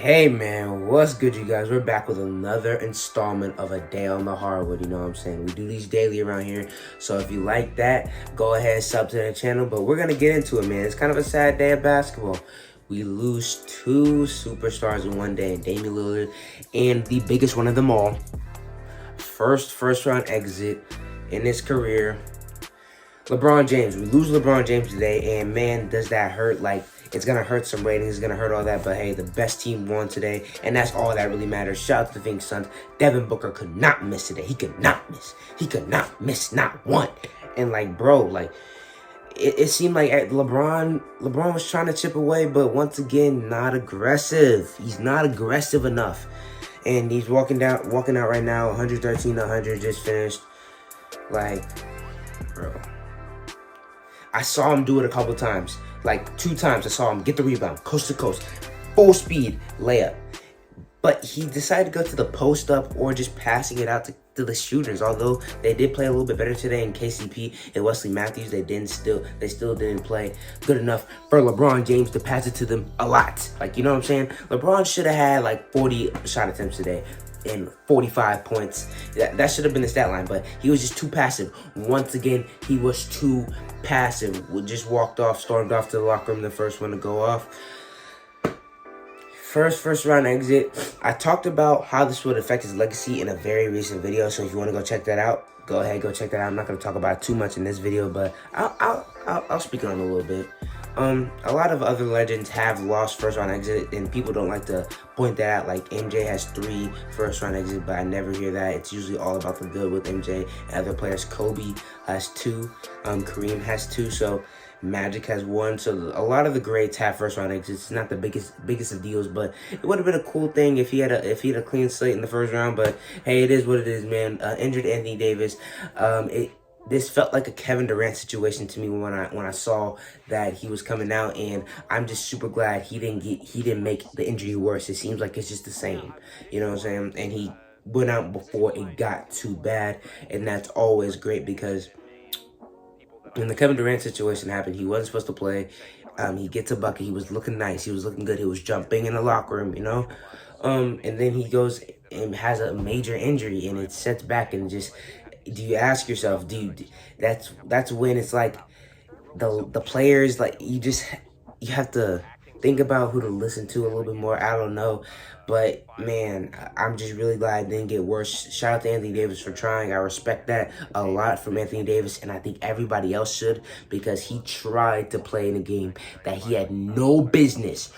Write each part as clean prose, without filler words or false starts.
Hey man, what's good you guys? We're back with another installment of A Day on the Hardwood, you know what I'm saying? We do these daily around here, so if you like that, go ahead and sub to the channel, but we're gonna get into it, man. It's kind of a sad day of basketball. We lose two superstars in one day, Damian Lillard, and the biggest one of them all, first round exit in his career, LeBron James. We lose LeBron James today, and man, does that hurt. Like, it's going to hurt some ratings, it's going to hurt all that, but hey, the best team won today, and that's all that really matters. Shout out to the Phoenix Suns. Devin Booker could not miss today. He could not miss. He could not miss, not one. And like, bro, like, it seemed like LeBron was trying to chip away, but once again, not aggressive. He's not aggressive enough. And he's walking out right now, 113-100, just finished. Like, bro, I saw him do it a couple times. Like 2 times I saw him get the rebound, coast to coast, full speed layup. But he decided to go to the post up or just passing it out to the shooters. Although they did play a little bit better today in KCP and Wesley Matthews, they still didn't play good enough for LeBron James to pass it to them a lot. Like, you know what I'm saying? LeBron should have had like 40 shot attempts today and 45 points. That should have been the stat line, but he was just too passive. Once again, he was too passive. We just stormed off to the locker room, the first one to go off. First round exit. I talked about how this would affect his legacy in a very recent video, so if you want to go check that out, go ahead, go check that out. I'm not going to talk about it too much in this video, but I'll speak on it a little bit. A lot of other legends have lost first round exit, and people don't like to point that out. Like MJ has 3 first round exits, but I never hear that. It's usually all about the good with MJ and other players. Kobe has 2, Kareem has 2, so Magic has 1. So a lot of the greats have first round exits. It's not the biggest of deals, but it would have been a cool thing if he had a clean slate in the first round. But hey, it is what it is, man. Injured Anthony Davis. This felt like a Kevin Durant situation to me when I saw that he was coming out, and I'm just super glad he didn't make the injury worse. It seems like it's just the same, you know what I'm saying? And he went out before it got too bad, and that's always great because when the Kevin Durant situation happened, he wasn't supposed to play. He gets a bucket. He was looking nice. He was looking good. He was jumping in the locker room, you know. And then he goes and has a major injury, and it sets back and just. Do you ask yourself, that's when it's like the players, like you have to think about who to listen to a little bit more. I don't know, but man, I'm just really glad it didn't get worse. Shout out to Anthony Davis for trying. I respect that a lot from Anthony Davis, and I think everybody else should, because he tried to play in a game that he had no business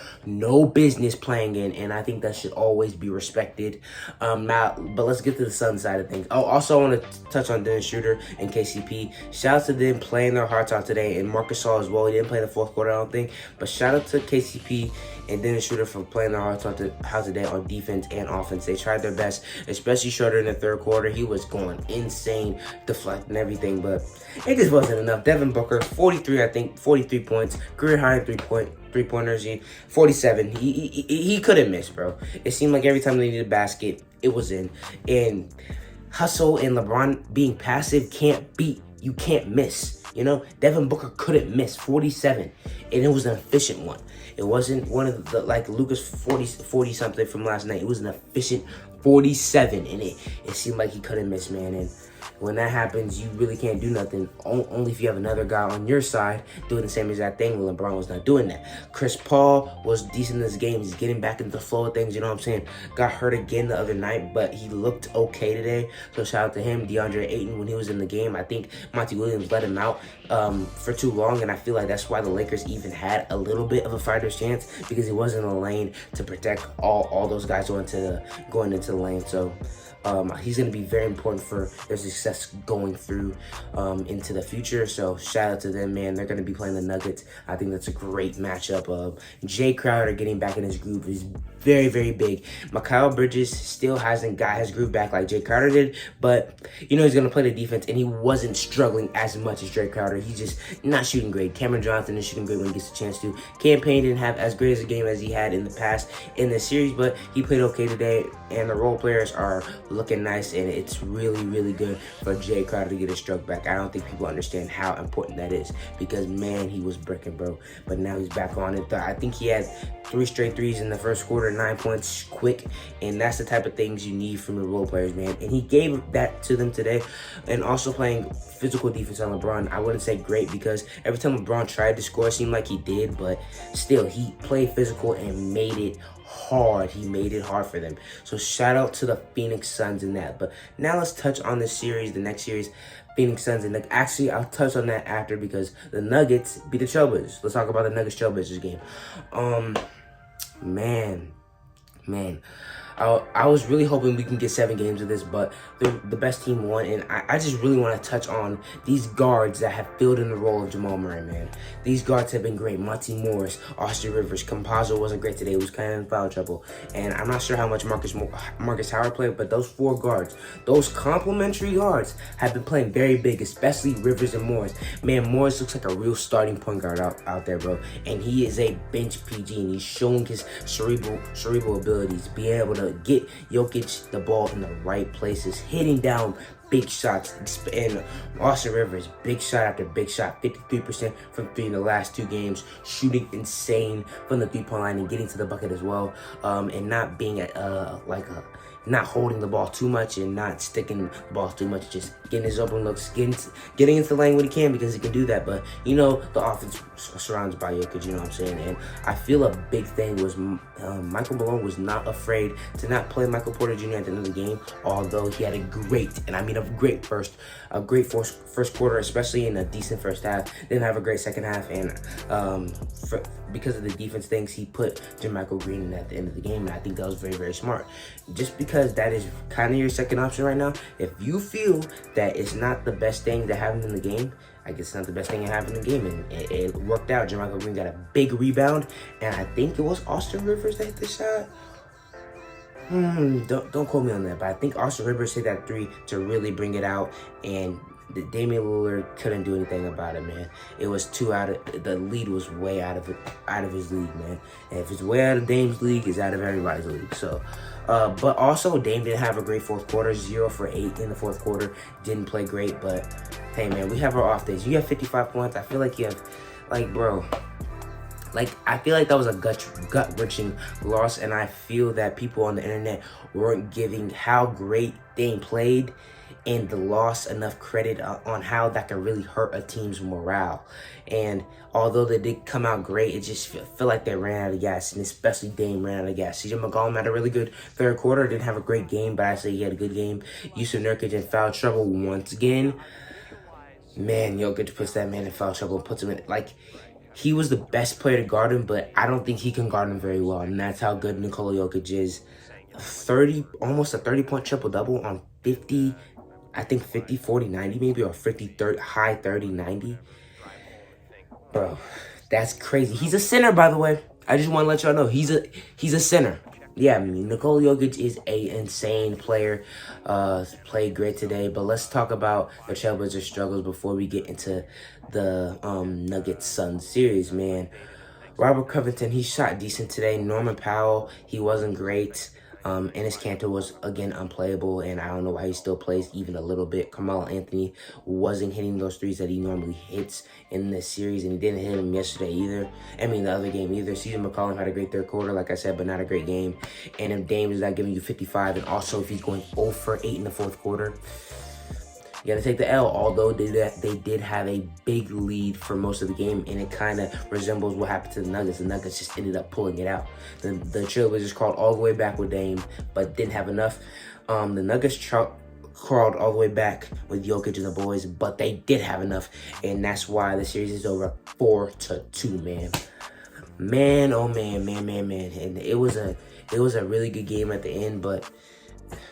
playing in, and I think that should always be respected. But let's get to the Suns side of things. Oh, also I want to touch on Dennis Schroeder and KCP. Shout out to them playing their hearts out today, and Marcus Gasol as well. He didn't play the 4th quarter, I don't think, but shout out to KCP and Dennis Schroeder for playing their hearts out today on defense and offense. They tried their best, especially Schroeder in the 3rd quarter. He was going insane, deflecting everything, but it just wasn't enough. Devin Booker, 43 points, career high in three-pointers, 47. He couldn't miss, bro. It seemed like every time they needed a basket, it was in. And hustle and LeBron being passive can't beat. You can't miss. You know, Devin Booker couldn't miss, 47, and it was an efficient one. It wasn't one of the, like, Lucas 40 something from last night. It was an efficient 47, and it seemed like he couldn't miss, man. And when that happens, you really can't do nothing. Only if you have another guy on your side doing the same exact thing. LeBron was not doing that. Chris Paul was decent in this game. He's getting back into the flow of things, you know what I'm saying? Got hurt again the other night, but he looked okay today. So shout out to him. DeAndre Ayton, when he was in the game, I think Monty Williams let him out for too long, and I feel like that's why the Lakers even had a little bit of a fighter's chance, because he wasn't in the lane to protect all those guys going into the lane. So he's going to be very important for their success going through into the future. So shout out to them, man. They're going to be playing the Nuggets. I think that's a great matchup. Jay Crowder getting back in his groove is very, very big. Mikal Bridges still hasn't got his groove back like Jay Crowder did, but you know he's going to play the defense, and he wasn't struggling as much as Jay Crowder. He's just not shooting great. Cameron Johnson is shooting great when he gets a chance to. Cam Payne didn't have as great as a game as he had in the past in this series, but he played okay today, and the role players are looking nice, and it's really, really good for Jay Crowder to get his stroke back. I don't think people understand how important that is because, man, he was bricking, bro. But now he's back on it. I think he had 3 straight threes in the first quarter, 9 points quick, and that's the type of things you need from your role players, man. And he gave that to them today. And also playing physical defense on LeBron, I wouldn't say great because every time LeBron tried to score, it seemed like he did, but still, he played physical and made it hard. He made it hard for them. So shout out to the Phoenix Suns in that. But now let's touch on this series, the next series, Phoenix Suns. And actually, I'll touch on that after because the Nuggets beat the Trailblazers. Let's talk about the Nuggets Trailblazers game. Man. I was really hoping we can get 7 games of this, but the best team won, and I just really want to touch on these guards that have filled in the role of Jamal Murray, man. These guards have been great. Monty Morris, Austin Rivers, Campazzo wasn't great today. He was kind of in foul trouble, and I'm not sure how much Marcus Howard played, but those 4 guards, those complimentary guards, have been playing very big, especially Rivers and Morris. Man, Morris looks like a real starting point guard out there, bro, and he is a bench PG, and he's showing his cerebral abilities, being able to get Jokic the ball in the right places, hitting down big shots. And Austin Rivers, big shot after big shot, 53% from 3 in the last 2 games, shooting insane from the 3-point line and getting to the bucket as well, and not being not holding the ball too much and not sticking the ball too much, just getting his open looks, getting into the lane when he can because he can do that. But, you know, the offense surrounded by Jokic, you know what I'm saying? And I feel a big thing was Michael Malone was not afraid to not play Michael Porter Jr. at the end of the game, although he had a great, and I mean a great first quarter, especially in a decent first half. Didn't have a great second half, and because of the defense things, he put JaMychal Green in at the end of the game, and I think that was very, very smart. Just because that is kind of your second option right now, if you feel that it's not the best thing to have him in the game, I guess it's not the best thing to have in the game, and it worked out. JaMychal Green got a big rebound, and I think it was Austin Rivers that hit the shot. Don't quote me on that, but I think Austin Rivers hit that 3 to really bring it out, and Damian Lillard couldn't do anything about it, man. It was the lead was way out of his league, man. And if it's way out of Dame's league, it's out of everybody's league. So, but also Dame didn't have a great fourth quarter, 0 for 8 in the fourth quarter. Didn't play great, but hey, man, we have our off days. You have 55 points. I feel like you have, bro. I feel like that was a gut-wrenching loss, and I feel that people on the internet weren't giving how great Dame played and the loss enough credit on how that can really hurt a team's morale. And although they did come out great, it just feel like they ran out of gas, and especially Dame ran out of gas. CJ McCollum had a really good third quarter, didn't have a great game, but I say he had a good game. Yusuf Nurkic in foul trouble once again. Man, Jokic puts that man in foul trouble, puts him in, he was the best player to guard him, but I don't think he can guard him very well, and that's how good Nikola Jokic is. Almost a 30-point triple-double on 50, I think 50, 40, 90 maybe, or 50, high 30, 90. Bro, that's crazy. He's a center, by the way. I just want to let y'all know, he's a center. Yeah, I mean, Nikola Jokic is a insane player. Played great today. But let's talk about the Trailblazers' struggles before we get into the Nuggets Suns series, man. Robert Covington, he shot decent today. Norman Powell, he wasn't great. Enes Kanter was, again, unplayable, and I don't know why he still plays even a little bit. Carmelo Anthony wasn't hitting those threes that he normally hits in this series, and he didn't hit them yesterday either. I mean, the other game either. CJ McCollum had a great third quarter, like I said, but not a great game. And if Dame is not giving you 55, and also if he's going 0 for 8 in the fourth quarter, you got to take the L, although they did have a big lead for most of the game, and it kind of resembles what happened to the Nuggets. The Nuggets just ended up pulling it out. The Trailblazers crawled all the way back with Dame, but didn't have enough. The Nuggets crawled all the way back with Jokic and the boys, but they did have enough, and that's why the series is over 4-2, man. Man, oh man. And it was a really good game at the end, but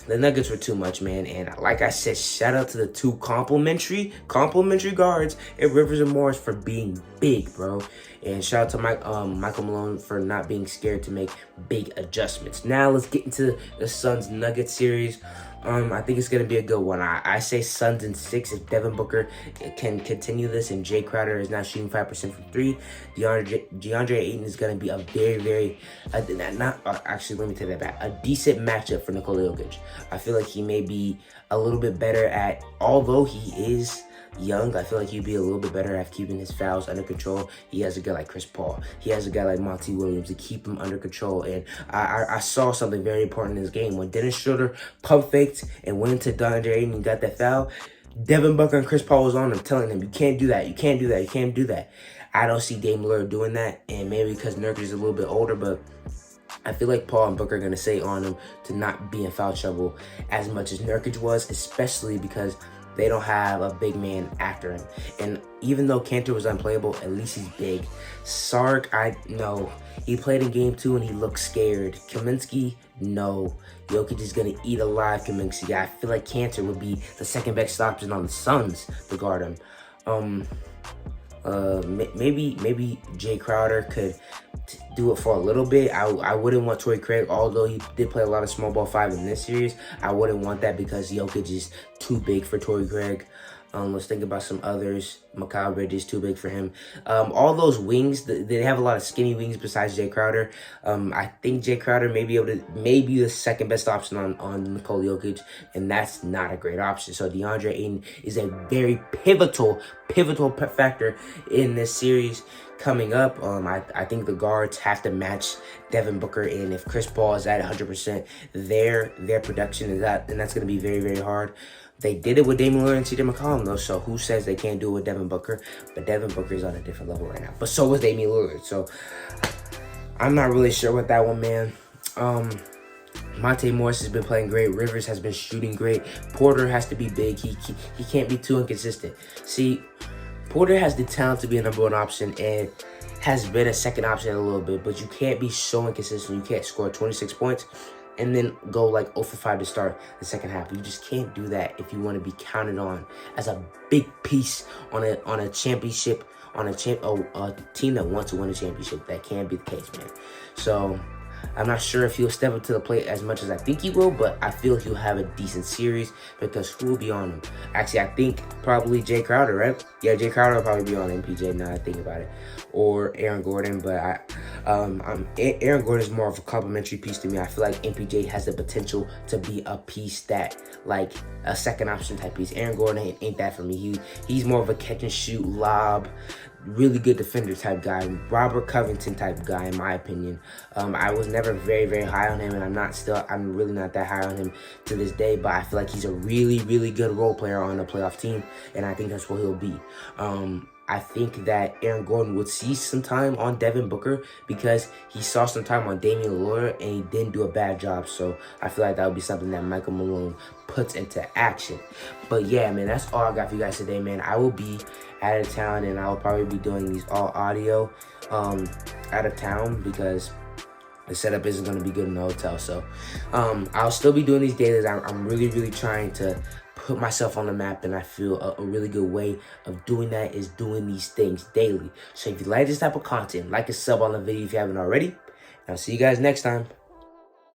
the Nuggets were too much, man. And like I said, shout out to the 2 complimentary guards and Rivers and Morris for being big, bro. And shout out to Michael Malone for not being scared to make big adjustments. Now let's get into the Suns Nuggets series. I think it's going to be a good one. I say Suns in 6 if Devin Booker can continue this and Jay Crowder is not shooting 5% from 3. DeAndre Ayton is going to be a very, actually, let me take that back. A decent matchup for Nikola Jokic. I feel like he may be a little bit better at, although he is young, I feel like he'd be a little bit better at keeping his fouls under control. He has a guy like Chris Paul. He has a guy like Monty Williams to keep him under control. And I saw something very important in this game. When Dennis Schroeder pump faked and went into DeAndre Ayton and got that foul, Devin Booker and Chris Paul was on him telling him, you can't do that, you can't do that, you can't do that. I don't see Dame Lillard doing that, and maybe because Nurkic is a little bit older, but I feel like Paul and Booker are going to stay on him to not be in foul trouble as much as Nurkic was, especially because they don't have a big man after him. And even though Kanter was unplayable, at least he's big. Sark, I know. He played in game 2 and he looked scared. Kaminsky, no. Jokic is going to eat alive Kaminsky. I feel like Kanter would be the second best option on the Suns to guard him. Maybe Jay Crowder could do it for a little bit. I wouldn't want Torrey Craig, although he did play a lot of small ball 5 in this series. I wouldn't want that because Jokic is too big for Torrey Craig. Let's think about some others. Mikal Bridges, too big for him. All those wings, they have a lot of skinny wings besides Jay Crowder. I think Jay Crowder may be the second best option on Nikola Jokic, and that's not a great option. So DeAndre Ayton is a very pivotal factor in this series coming up. I think the guards have to match Devin Booker, and if Chris Paul is at 100%, their production is that, and that's going to be very hard. They did it with Damian Lillard and CJ McCollum, though, so who says they can't do it with Devin Booker? But Devin Booker is on a different level right now. But so was Damian Lillard, so I'm not really sure with that one, man. Monte Morris has been playing great. Rivers has been shooting great. Porter has to be big. He can't be too inconsistent. See, Porter has the talent to be a number 1 option and has been a second option a little bit, but you can't be so inconsistent. You can't score 26 points and then go like 0 for 5 to start the second half. You just can't do that if you want to be counted on as a big piece on a championship, on a team that wants to win a championship. That can't be the case, man. So I'm not sure if he'll step up to the plate as much as I think he will, but I feel he'll have a decent series because who will be on him? Actually, I think probably Jay Crowder, right? Yeah, Jay Crowder will probably be on MPJ now I think about it. Or Aaron Gordon, but Aaron Gordon is more of a complimentary piece to me. I feel like MPJ has the potential to be a piece that, like, a second option type piece. Aaron Gordon ain't that for me. He's more of a catch and shoot, lob, really good defender type guy, Robert Covington type guy in my opinion. I was never very high on him, and I'm really not that high on him to this day, but I feel like he's a really good role player on a playoff team, and I think that's what he'll be. I think that Aaron Gordon would see some time on Devin Booker because he saw some time on Damian Lillard and he didn't do a bad job. So I feel like that would be something that Michael Malone puts into action. But yeah, man, that's all I got for you guys today, man. I will be out of town and I'll probably be doing these all audio out of town because the setup isn't going to be good in the hotel. So I'll still be doing these dailies. I'm really trying to put myself on the map, and I feel a really good way of doing that is doing these things daily. So if you like this type of content, like and sub on the video if you haven't already. And I'll see you guys next time.